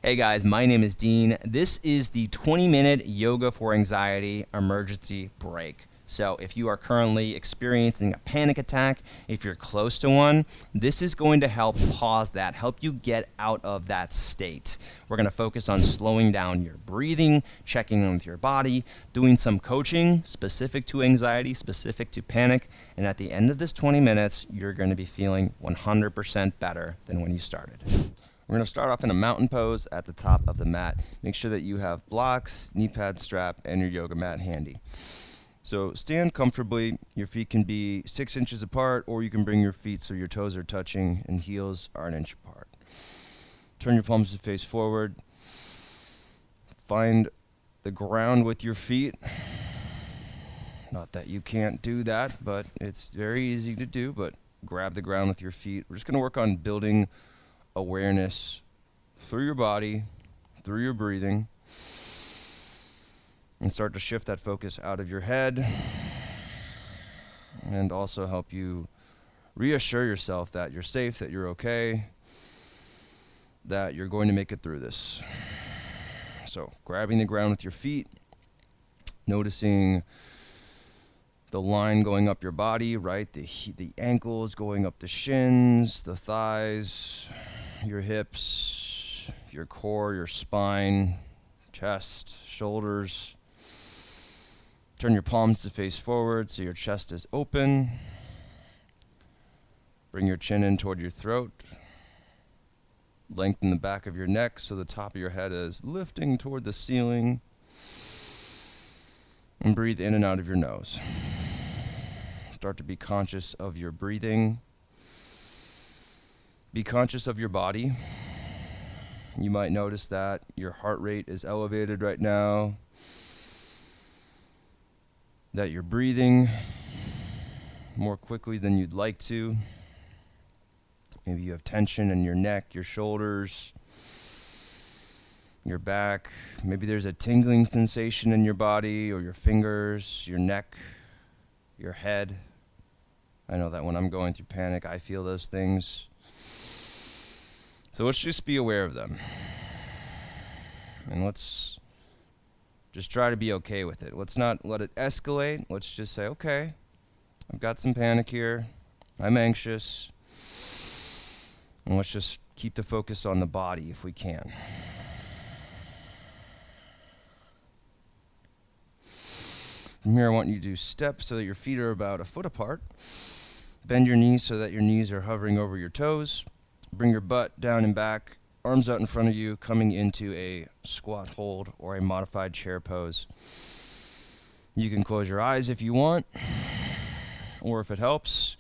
Hey guys, my name is Dean. This is the 20-minute Yoga for Anxiety emergency break. So if you are currently experiencing a panic attack, if you're close to one, this is going to help pause that, help you get out of that state. We're going to focus on slowing down your breathing, checking in with your body, doing some coaching specific to anxiety, specific to panic, and at the end of this 20 minutes, you're going to be feeling 100% better than when you started. We're going to start off in a mountain pose at the top of the mat. Make sure that you have blocks, knee pad strap, and your yoga mat handy. So stand comfortably. Your feet can be 6 inches apart, or you can bring your feet so your toes are touching and heels are an inch apart. Turn your palms to face forward. Find the ground with your feet. Not that you can't do that, but it's very easy to do, but grab the ground with your feet. We're just going to work on building awareness through your body, through your breathing, and start to shift that focus out of your head, and also help you reassure yourself that you're safe, that you're okay, that you're going to make it through this. So grabbing the ground with your feet, noticing the line going up your body, right? The ankles going up the shins, the thighs, your hips, your core, your spine, chest, shoulders. Turn your palms to face forward so your chest is open. Bring your chin in toward your throat. Lengthen the back of your neck so the top of your head is lifting toward the ceiling. And breathe in and out of your nose. Start to be conscious of your breathing. Be conscious of your body. You might notice that your heart rate is elevated right now, that you're breathing more quickly than you'd like to. Maybe you have tension in your neck, your shoulders, your back. Maybe there's a tingling sensation in your body or your fingers, your neck, your head. I know that when I'm going through panic, I feel those things. So let's just be aware of them. And let's just try to be okay with it. Let's not let it escalate. Let's just say, okay, I've got some panic here. I'm anxious. And let's just keep the focus on the body if we can. From here, I want you to step so that your feet are about a foot apart. Bend your knees so that your knees are hovering over your toes. Bring your butt down and back, arms out in front of you, coming into a squat hold or a modified chair pose. You can close your eyes if you want, or if it helps,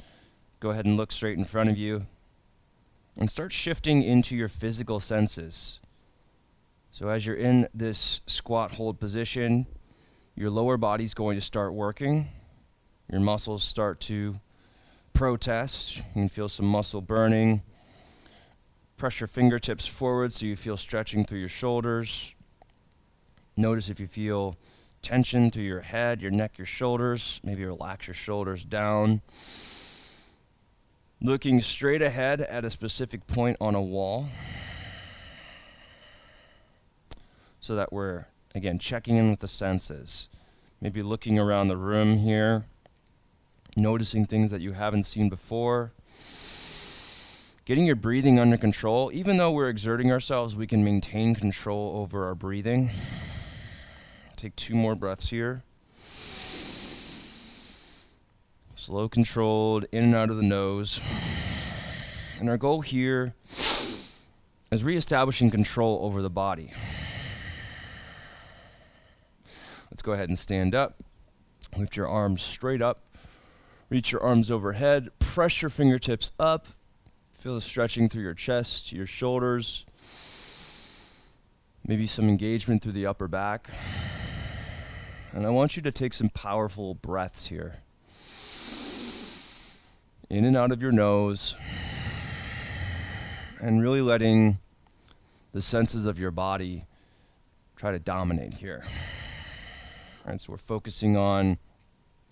go ahead and look straight in front of you and start shifting into your physical senses. So as you're in this squat hold position, your lower body's going to start working. Your muscles start to protest. You can feel some muscle burning. Press your fingertips forward so you feel stretching through your shoulders. Notice if you feel tension through your head, your neck, your shoulders. Maybe relax your shoulders down. Looking straight ahead at a specific point on a wall, so that we're, again, checking in with the senses. Maybe looking around the room here, noticing things that you haven't seen before. Getting your breathing under control. Even though we're exerting ourselves, we can maintain control over our breathing. Take 2 more breaths here. Slow, controlled, in and out of the nose. And our goal here is reestablishing control over the body. Let's go ahead and stand up. Lift your arms straight up. Reach your arms overhead. Press your fingertips up. Feel the stretching through your chest, your shoulders. Maybe some engagement through the upper back. And I want you to take some powerful breaths here. In and out of your nose. And really letting the senses of your body try to dominate here. All right, so we're focusing on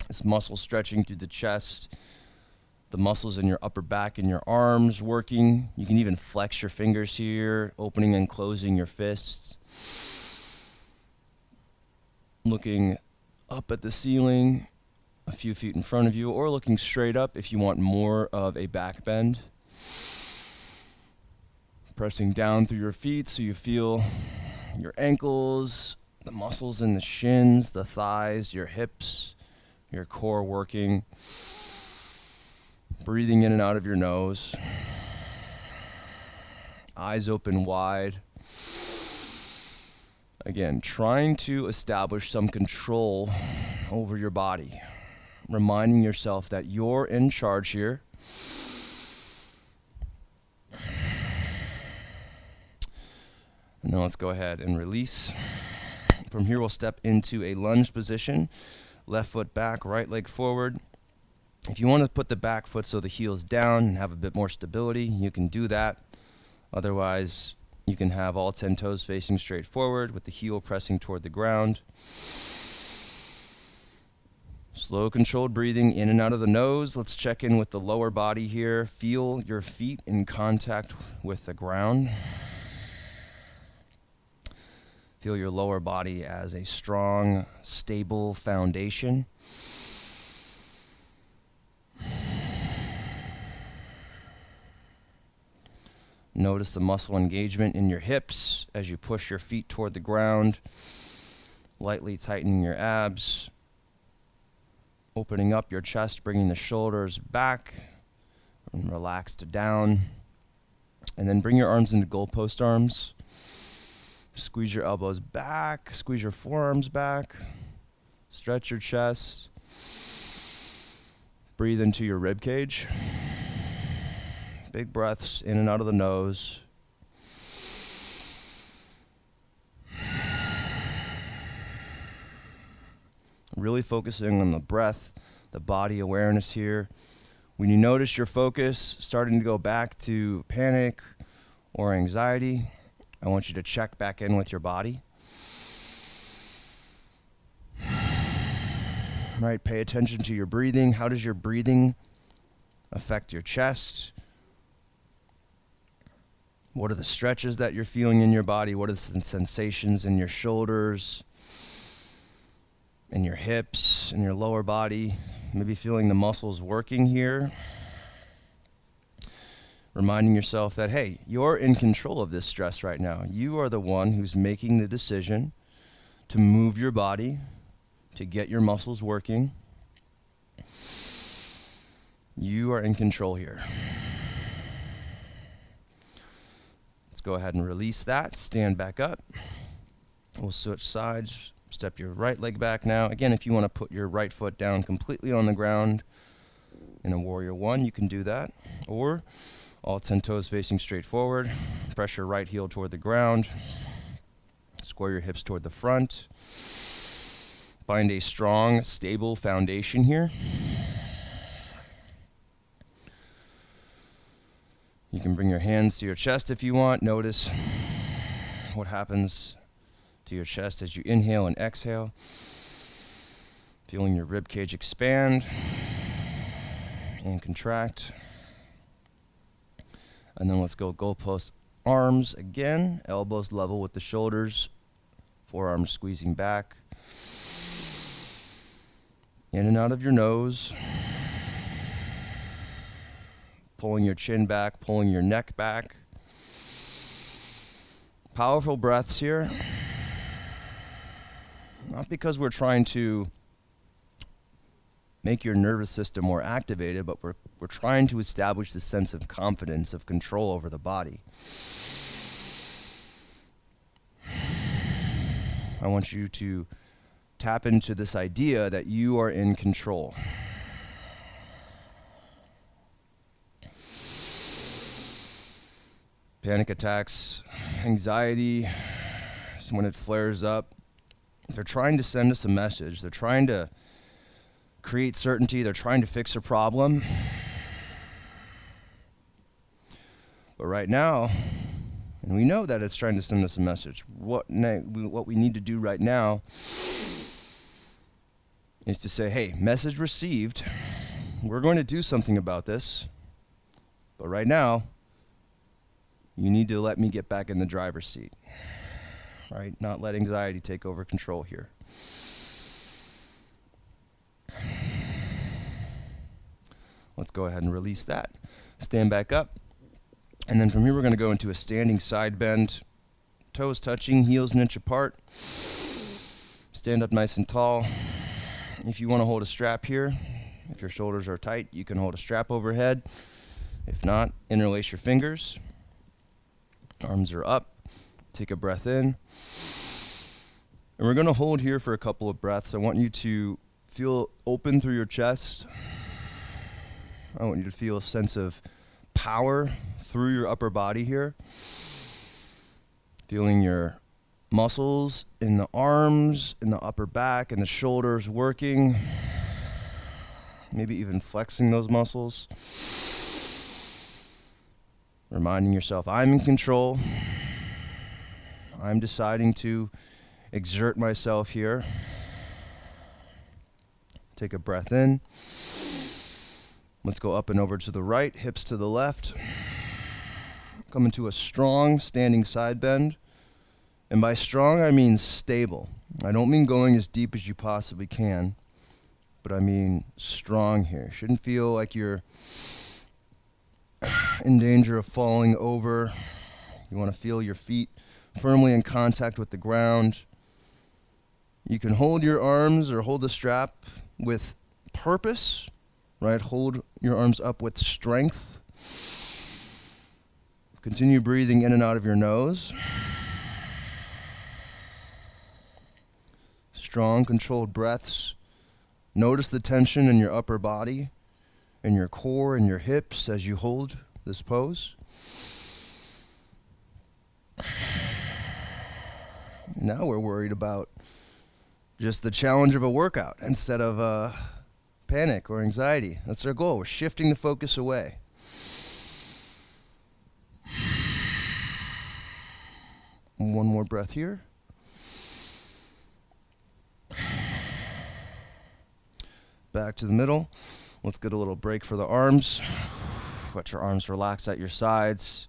this muscle stretching through the chest, the muscles in your upper back and your arms working. You can even flex your fingers here, opening and closing your fists. Looking up at the ceiling a few feet in front of you, or looking straight up if you want more of a back bend. Pressing down through your feet so you feel your ankles, the muscles in the shins, the thighs, your hips, your core working. Breathing in and out of your nose. Eyes open wide. Again, trying to establish some control over your body. Reminding yourself that you're in charge here. And then let's go ahead and release. From here, we'll step into a lunge position. Left foot back, right leg forward. If you want to put the back foot so the heel's down and have a bit more stability, you can do that. Otherwise, you can have all 10 toes facing straight forward with the heel pressing toward the ground. Slow, controlled breathing in and out of the nose. Let's check in with the lower body here. Feel your feet in contact with the ground. Feel your lower body as a strong, stable foundation. Notice the muscle engagement in your hips as you push your feet toward the ground, lightly tightening your abs, opening up your chest, bringing the shoulders back and relaxed down. And then bring your arms into goalpost arms. Squeeze your elbows back, squeeze your forearms back, stretch your chest. Breathe into your rib cage. Big breaths in and out of the nose. Really focusing on the breath, the body awareness here. When you notice your focus starting to go back to panic or anxiety, I want you to check back in with your body. Right, pay attention to your breathing. How does your breathing affect your chest? What are the stretches that you're feeling in your body? What are the sensations in your shoulders, in your hips, in your lower body? Maybe feeling the muscles working here. Reminding yourself that, hey, you're in control of this stress right now. You are the one who's making the decision to move your body, to get your muscles working. You are in control here. Let's go ahead and release that. Stand back up. We'll switch sides. Step your right leg back now. Again, if you want to put your right foot down completely on the ground in a warrior one, you can do that. Or all 10 toes facing straight forward. Press your right heel toward the ground. Square your hips toward the front. Find a strong, stable foundation here. You can bring your hands to your chest if you want. Notice what happens to your chest as you inhale and exhale. Feeling your rib cage expand and contract. And then let's go goalpost arms again. Elbows level with the shoulders. Forearms squeezing back. In and out of your nose. Pulling your chin back, pulling your neck back. Powerful breaths here. Not because we're trying to make your nervous system more activated, but we're trying to establish this sense of confidence, of control over the body. I want you to tap into this idea that you are in control. Panic attacks, anxiety, when it flares up, they're trying to send us a message. They're trying to create certainty. They're trying to fix a problem. But right now, and we know that it's trying to send us a message, what we need to do right now is to say, hey, message received. we're going to do something about this. But right now, you need to let me get back in the driver's seat. Right? Not let anxiety take over control here. Let's go ahead and release that. Stand back up. And then from here, we're going to go into a standing side bend. Toes touching, heels an inch apart. Stand up nice and tall. If you want to hold a strap here, if your shoulders are tight, you can hold a strap overhead. If not, interlace your fingers. Arms are up. Take a breath in. And we're going to hold here for a couple of breaths. I want you to feel open through your chest. I want you to feel a sense of power through your upper body here. Feeling your muscles in the arms, in the upper back, and the shoulders working. Maybe even flexing those muscles. Reminding yourself, I'm in control. I'm deciding to exert myself here. Take a breath in. Let's go up and over to the right, hips to the left. Come into a strong standing side bend. And by strong, I mean stable. I don't mean going as deep as you possibly can, but I mean strong here. Shouldn't feel like you're in danger of falling over. You want to feel your feet firmly in contact with the ground. You can hold your arms or hold the strap with purpose, right? Hold your arms up with strength. Continue breathing in and out of your nose. Strong, controlled breaths. Notice the tension in your upper body, in your core, and your hips as you hold this pose. Now we're worried about just the challenge of a workout instead of panic or anxiety. That's our goal. We're shifting the focus away. One more breath here. Back to the middle. Let's get a little break for the arms. Let your arms relax at your sides.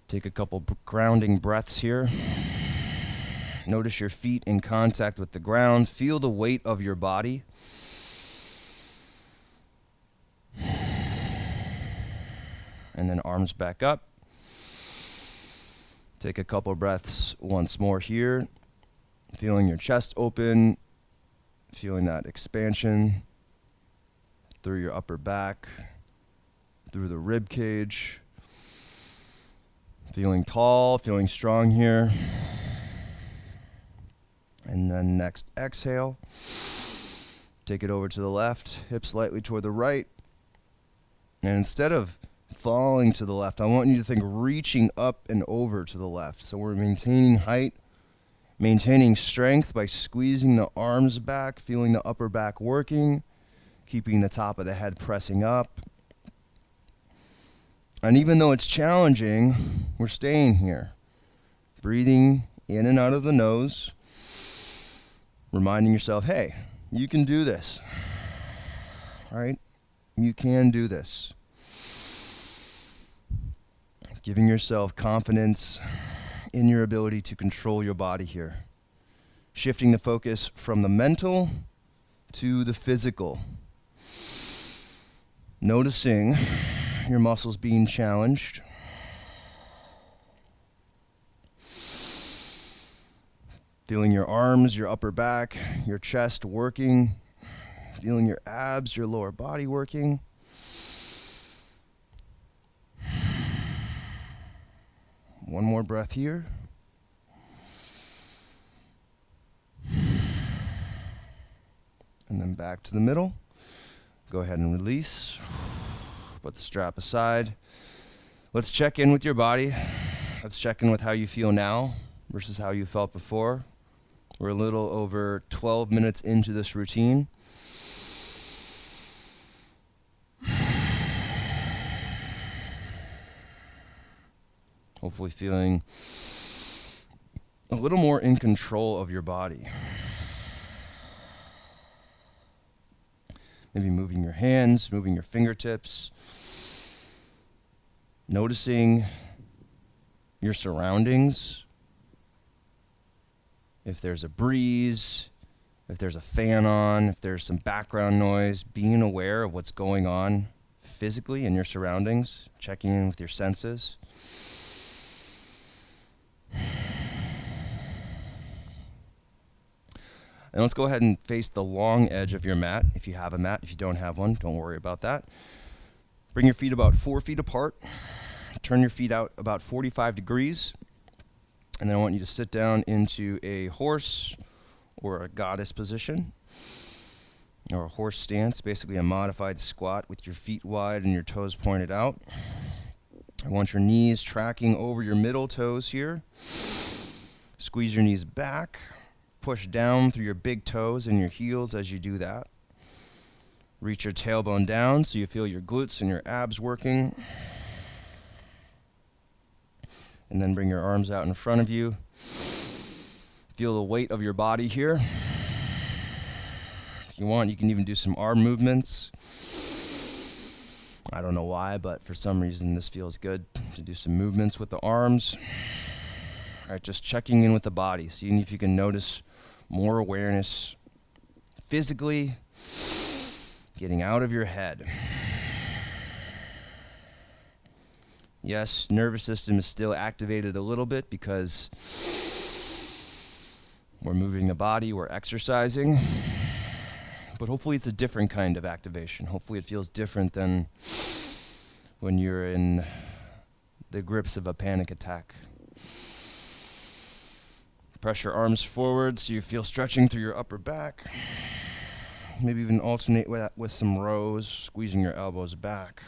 Take a couple grounding breaths here. Notice your feet in contact with the ground. Feel the weight of your body. And then arms back up. Take a couple breaths once more here. Feeling your chest open. Feeling that expansion through your upper back, through the rib cage. Feeling tall, feeling strong here. And then next, exhale. Take it over to the left, hips slightly toward the right. And instead of falling to the left, I want you to think reaching up and over to the left. So we're maintaining height, maintaining strength by squeezing the arms back, feeling the upper back working, keeping the top of the head pressing up. And even though it's challenging, we're staying here. Breathing in and out of the nose. Reminding yourself, hey, you can do this. All right? You can do this. Giving yourself confidence in your ability to control your body here. Shifting the focus from the mental to the physical. Noticing your muscles being challenged. Feeling your arms, your upper back, your chest working. Feeling your abs, your lower body working. One more breath here. And then back to the middle. Go ahead and release. Put the strap aside. Let's check in with your body. Let's check in with how you feel now versus how you felt before. We're a little over 12 minutes into this routine. Hopefully feeling a little more in control of your body. Maybe moving your hands, moving your fingertips, noticing your surroundings. If there's a breeze, if there's a fan on, if there's some background noise, being aware of what's going on physically in your surroundings, checking in with your senses. And let's go ahead and face the long edge of your mat. If you have a mat, if you don't have one, don't worry about that. Bring your feet about 4 feet apart. Turn your feet out about 45 degrees. And then I want you to sit down into a horse or a goddess position, or a horse stance, basically a modified squat with your feet wide and your toes pointed out. I want your knees tracking over your middle toes here. Squeeze your knees back. Push down through your big toes and your heels as you do that. Reach your tailbone down so you feel your glutes and your abs working. And then bring your arms out in front of you. Feel the weight of your body here. If you want, you can even do some arm movements. I don't know why, but for some reason this feels good to do some movements with the arms. All right, just checking in with the body, seeing if you can notice more awareness physically, getting out of your head. Yes, nervous system is still activated a little bit because we're moving the body, we're exercising, but hopefully it's a different kind of activation. Hopefully it feels different than when you're in the grips of a panic attack. Press your arms forward so you feel stretching through your upper back. Maybe even alternate with some rows, squeezing your elbows back.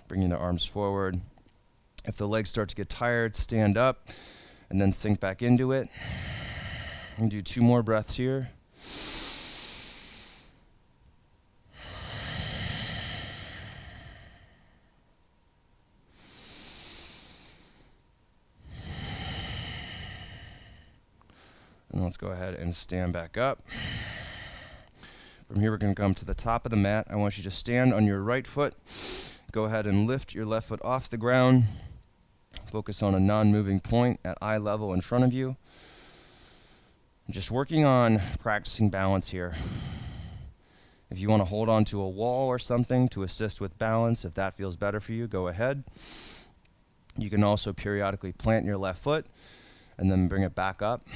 Bringing the arms forward. If the legs start to get tired, stand up and then sink back into it. And do 2 more breaths here. And let's go ahead and stand back up. From here, we're going to come to the top of the mat. I want you to stand on your right foot. Go ahead and lift your left foot off the ground. Focus on a non-moving point at eye level in front of you. Just working on practicing balance here. If you want to hold on to a wall or something to assist with balance, if that feels better for you, go ahead. You can also periodically plant your left foot and then bring it back up.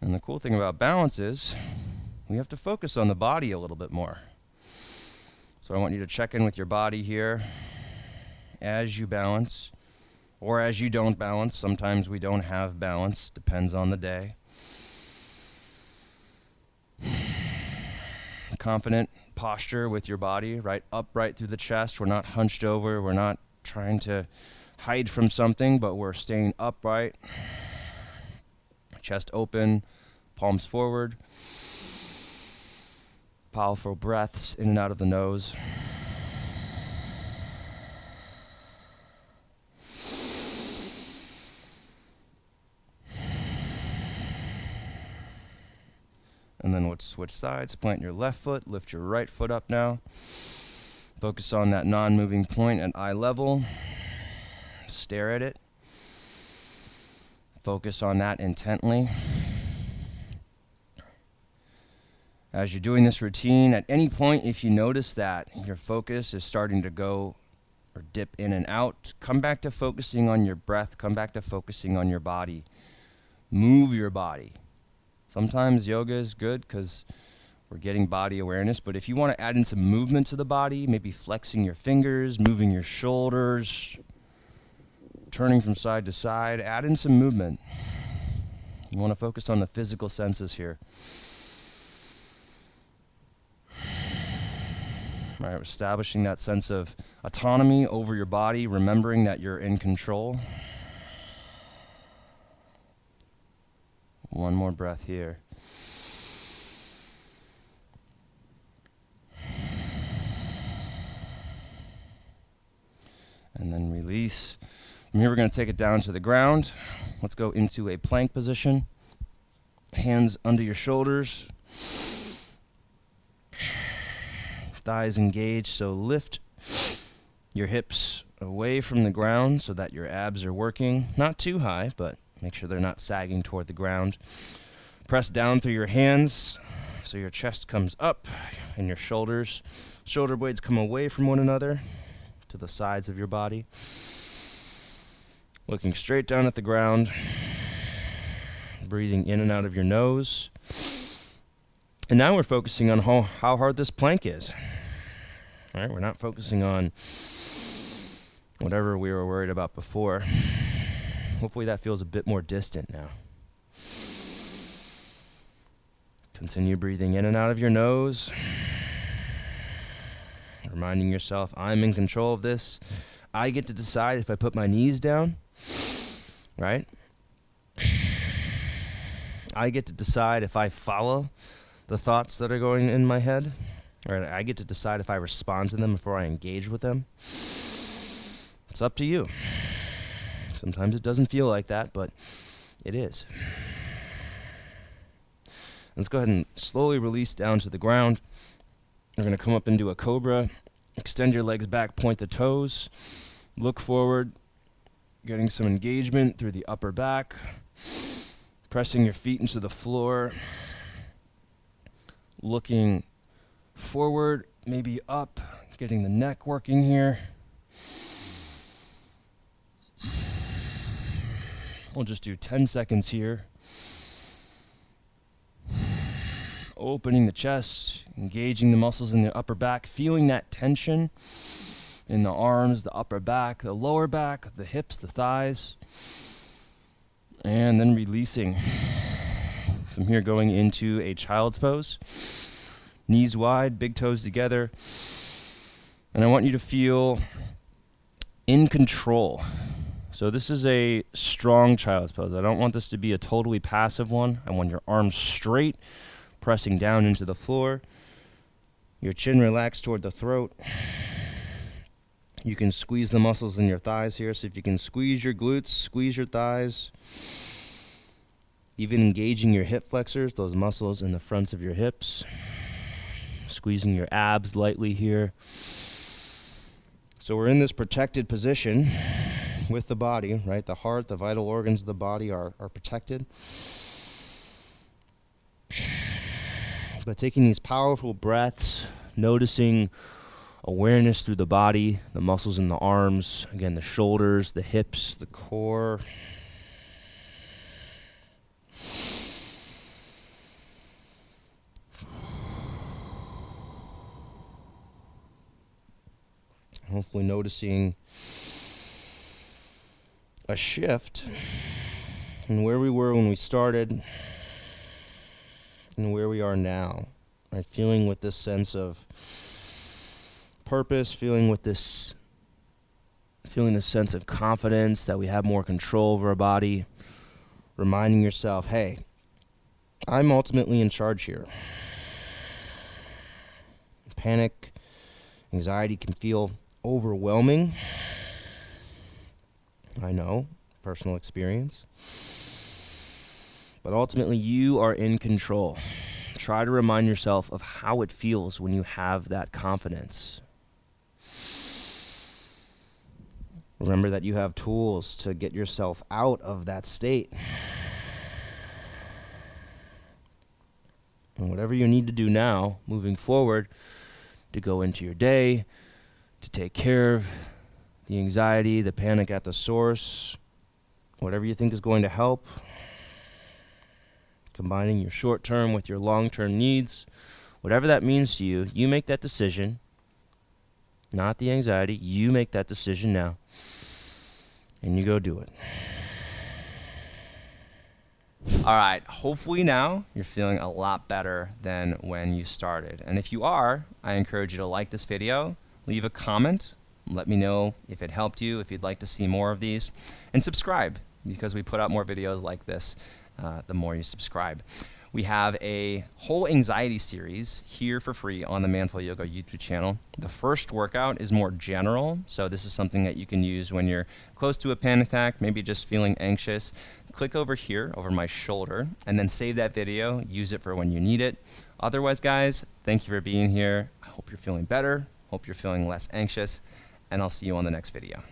And the cool thing about balance is we have to focus on the body a little bit more. So I want you to check in with your body here as you balance or as you don't balance. Sometimes we don't have balance, depends on the day. Confident posture with your body, right upright through the chest. We're not hunched over. We're not trying to hide from something, but we're staying upright. Chest open, palms forward. Powerful breaths in and out of the nose. And then let's switch sides. Plant your left foot, lift your right foot up now. Focus on that non-moving point at eye level. Stare at it. Focus on that intently. As you're doing this routine, at any point, if you notice that your focus is starting to go or dip in and out, come back to focusing on your breath. Come back to focusing on your body. Move your body. Sometimes yoga is good because we're getting body awareness, but if you want to add in some movement to the body, maybe flexing your fingers, moving your shoulders, turning from side to side, add in some movement. You want to focus on the physical senses here. All right, establishing that sense of autonomy over your body, remembering that you're in control. One more breath here. And then release. From here, we're going to take it down to the ground. Let's go into a plank position. Hands under your shoulders. Thighs engaged, so lift your hips away from the ground so that your abs are working. Not too high, but make sure they're not sagging toward the ground. Press down through your hands so your chest comes up and your shoulder blades come away from one another to the sides of your body. Looking straight down at the ground. Breathing in and out of your nose. And now we're focusing on how hard this plank is. All right, we're not focusing on whatever we were worried about before. Hopefully that feels a bit more distant now. Continue breathing in and out of your nose. Reminding yourself, I'm in control of this. I get to decide if I put my knees down, right? I get to decide if I follow the thoughts that are going in my head. Or I get to decide if I respond to them before I engage with them. It's up to you. Sometimes it doesn't feel like that, but it is. Let's go ahead and slowly release down to the ground. We're going to come up into a cobra. Extend your legs back, point the toes. Look forward, getting some engagement through the upper back. Pressing your feet into the floor. Looking forward, maybe up, getting the neck working here. We'll just do 10 seconds here. Opening the chest, engaging the muscles in the upper back, feeling that tension in the arms, the upper back, the lower back, the hips, the thighs. And then releasing. From here going into a child's pose. Knees wide, big toes together. And I want you to feel in control. So this is a strong child's pose. I don't want this to be a totally passive one. I want your arms straight, pressing down into the floor. Your chin relaxed toward the throat. You can squeeze the muscles in your thighs here. So if you can squeeze your glutes, squeeze your thighs. Even engaging your hip flexors, those muscles in the fronts of your hips. Squeezing your abs lightly here. So we're in this protected position with the body, right? The heart, the vital organs of the body are protected. But taking these powerful breaths, noticing awareness through the body, the muscles in the arms, again, the shoulders, the hips, the core. Hopefully noticing a shift in where we were when we started and where we are now. Right? Feeling with this sense of purpose, feeling this sense of confidence that we have more control over our body. Reminding yourself, hey, I'm ultimately in charge here. Panic, anxiety can feel overwhelming. I know, personal experience. But ultimately, you are in control. Try to remind yourself of how it feels when you have that confidence. Remember that you have tools to get yourself out of that state. And whatever you need to do now, moving forward, to go into your day, to take care of the anxiety, the panic at the source, whatever you think is going to help, combining your short-term with your long-term needs, whatever that means to you, you make that decision, not the anxiety. You make that decision now, and you go do it. All right, hopefully now you're feeling a lot better than when you started. And if you are, I encourage you to like this video, leave a comment, let me know if it helped you, if you'd like to see more of these, and subscribe, because we put out more videos like this the more you subscribe. We have a whole anxiety series here for free on the Manful Yoga YouTube channel. The first workout is more general, so this is something that you can use when you're close to a panic attack, maybe just feeling anxious. Click over here, over my shoulder, and then save that video. Use it for when you need it. Otherwise, guys, thank you for being here. I hope you're feeling better. Hope you're feeling less anxious, and I'll see you on the next video.